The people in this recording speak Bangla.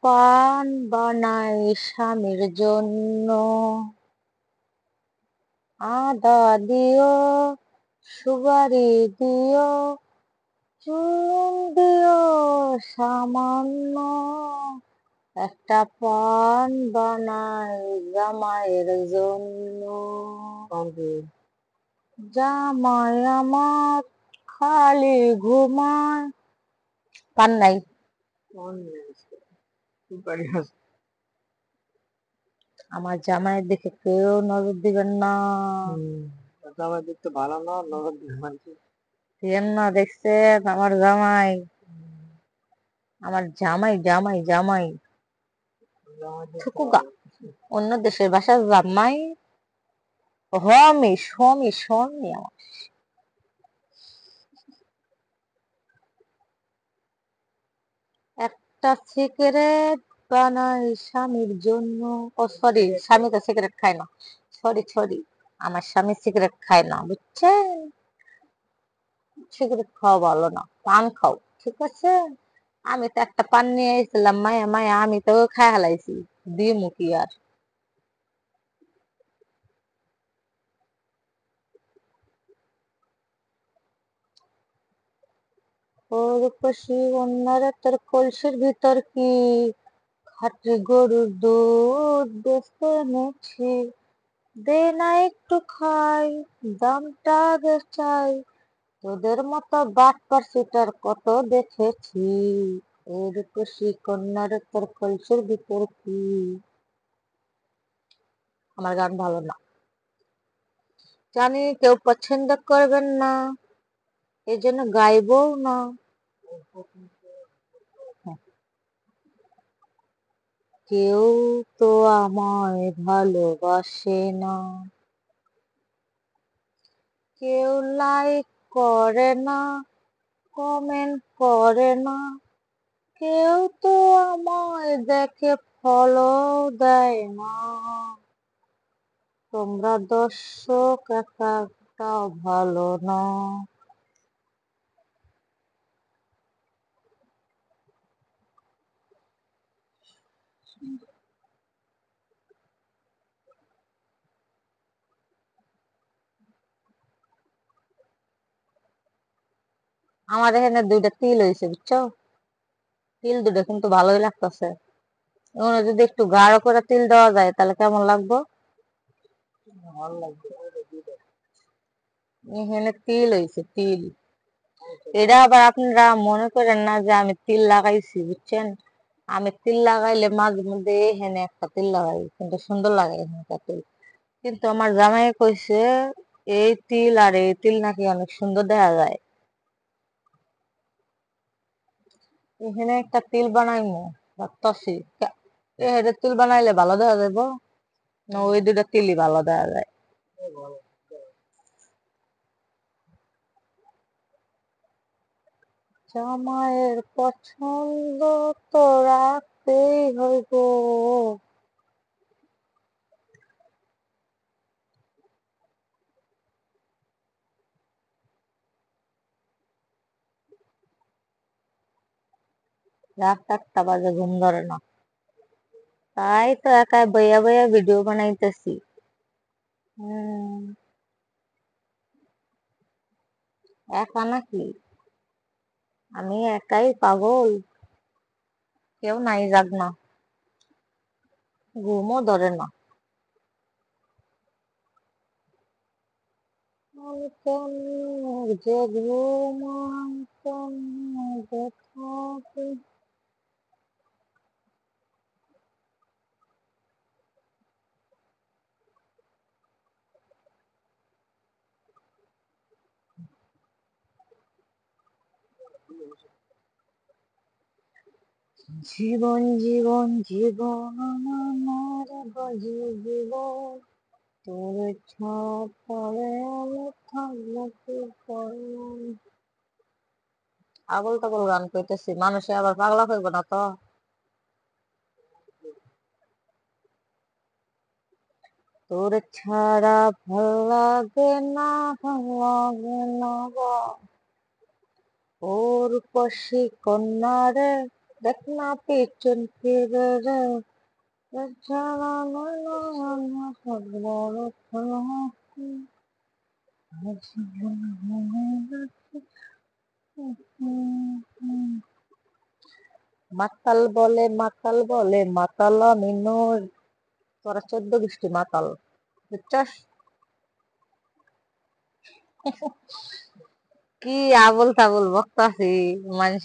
পান বানাই স্বামীর জন্য, আদা দিও, সুপারি দিও, চুন দিও সামান্য। একটা পান বানাই জামাইয়ের জন্য। জামাই আমার খালি ঘুমায়। পান নাই। আমার জামাই দেখে কেউ নজর দিবেন না। জামাই দেখতে ভালো না, নজর দিবেন দিবেন না। দেখছেন আমার জামাই, আমার জামাই জামাই জামাই থুকুগা। অন্য দেশের ভাষার জামাই হমি সমি সমি। আমার একটা সিগারেট বানাই স্বামীর জন্য। ও সরি, স্বামী তো সিগারেট খায় না। সরি সরি, আমার স্বামী সিগারেট খায় না, বুঝছেন? সিগারেট খাওয়া ভালো না, পান খাও, ঠিক আছে? আমি তো একটা পান নিয়ে এসেছিলাম, মায়া মায়া আমি তো খাই হালাইছি। দিয়ে মুখি আর ওর পাশে অন্যরা তোর কলসির ভিতর কি খাঁটি গরুর দুধ বেচতে এনেছি। দে না একটু খাই, দামটা আগে চাই। তোদের মতো বাটপার সিটার কত দেখেছি। ওর পাশে কন্যারে তোর কলসির ভিতর কি। আমার গান ভালো না, জানি কেউ পছন্দ করবেন না, এই জন্য গাইবও না। কেউ তো আমায় ভালোবাসে না, কেউ লাইক করে না, কমেন্ট করে না, কেউ তো আমায় দেখে ফলো দেয় না। তোমরা দর্শক একটাও ভালো না। আমার এখানে দুইটা তিল হয়েছে, বুঝছো? তিল দুটো কিন্তু ভালোই লাগতেছে। ওখানে যদি একটু গাঢ় করে তিল দেওয়া যায় তাহলে কেমন লাগবে? ভালো লাগবে। এখানে তিল হয়েছে, তিল। এটা আবার আপনারা মনে করেন না যে আমি তিল লাগাইছি, বুঝছেন? আমি তিল লাগাইলে মাঝে মধ্যে এখানে একটা তিল লাগাই, কিন্তু সুন্দর লাগে এখানকার তিল। কিন্তু আমার জামাই কইছে এই তিল আর এই তিল নাকি অনেক সুন্দর দেখা যায়। এখানে একটা তিল বানাইমু ভাবতাছি। এখানে তিল বানাইলে ভালো দেখা যাবো না ওই দুটা তিলই ভালো দেখা যায়? জামাইয়ের পছন্দ তো রাখতেই হইব। রাত 1টা বাজে, ঘুম ধরে না। তাই তো একা বইয়া বইয়া ভিডিও বানাইতেছি। একা নাকি? আমি একাই পাগল, কেউ নাই যাক না। ঘুমও ধরে না। আমি কেমনে যে ঘুমাই, কেমনে যে থাকি। জীবন জীবন জীবন আমার বাজে জীবন, তোর ছাপ পরে আমি থাকবো কি করে। আবল তাবল গান কইতেছি, মানুষে আবার পাগলা হইব না তো? তোর ছাড়া ভাল লাগে না, ভাল লাগে না গো। ওর পাশে কন্যা রে দেখ না পেছন ফিরে রে মাতাল বলে মাতাল আমি নই, তোরা 14 গোষ্ঠী মাতাল, বুঝছস? কি আবল তাবল বকতাছি মানুষ